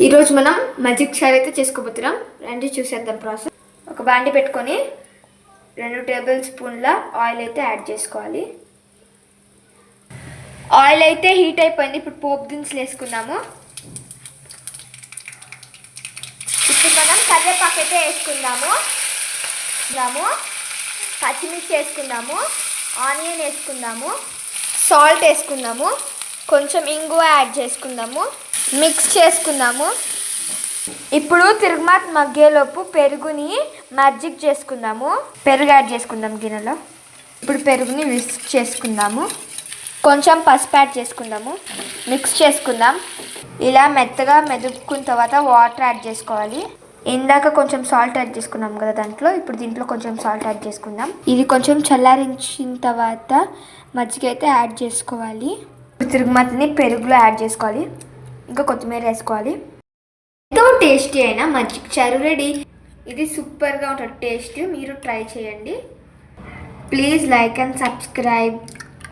ఈరోజు మనం మజ్జిగ చారు అయితే చేసుకోబోతున్నాం. రండి చూసేద్దాం ప్రాసెస్. ఒక బాండి పెట్టుకొని 2 టేబుల్ స్పూన్ల ఆయిల్ అయితే యాడ్ చేసుకోవాలి. ఆయిల్ అయితే హీట్ అయిపోయింది. ఇప్పుడు పోపు దినుసులు వేసుకుందాము. ఇప్పుడు మనం కరివేపాకు అయితే వేసుకుందాము. పచ్చిమిర్చి వేసుకుందాము, ఆనియన్ వేసుకుందాము, సాల్ట్ వేసుకుందాము, కొంచెం ఇంగువ యాడ్ చేసుకుందాము, మిక్స్ చేసుకుందాము. ఇప్పుడు తిరుగుమాత మగ్గేలోపు పెరుగుని మజ్జిగ చేసుకుందాము. పెరుగు యాడ్ చేసుకుందాం గిన్నెలో. ఇప్పుడు పెరుగుని విస్క్ చేసుకుందాము. కొంచెం పసుపు యాడ్ చేసుకుందాము, మిక్స్ చేసుకుందాం. ఇలా మెత్తగా మెదుపుకున్న తర్వాత వాటర్ యాడ్ చేసుకోవాలి. ఇందాక కొంచెం సాల్ట్ యాడ్ చేసుకున్నాం కదా దాంట్లో, ఇప్పుడు దీంట్లో కొంచెం సాల్ట్ యాడ్ చేసుకుందాం. ఇది కొంచెం చల్లారించిన తర్వాత మజ్జిగ అయితే యాడ్ చేసుకోవాలి. తిరుగుమాతని పెరుగులో యాడ్ చేసుకోవాలి. ఇంకా కొత్తిమీర వేసుకోవాలి. ఎంతో టేస్టీ అయినా మజ్జిగ చారు రెడీ. ఇది సూపర్గా ఉంటుంది టేస్ట్. మీరు ట్రై చేయండి. Please like and subscribe.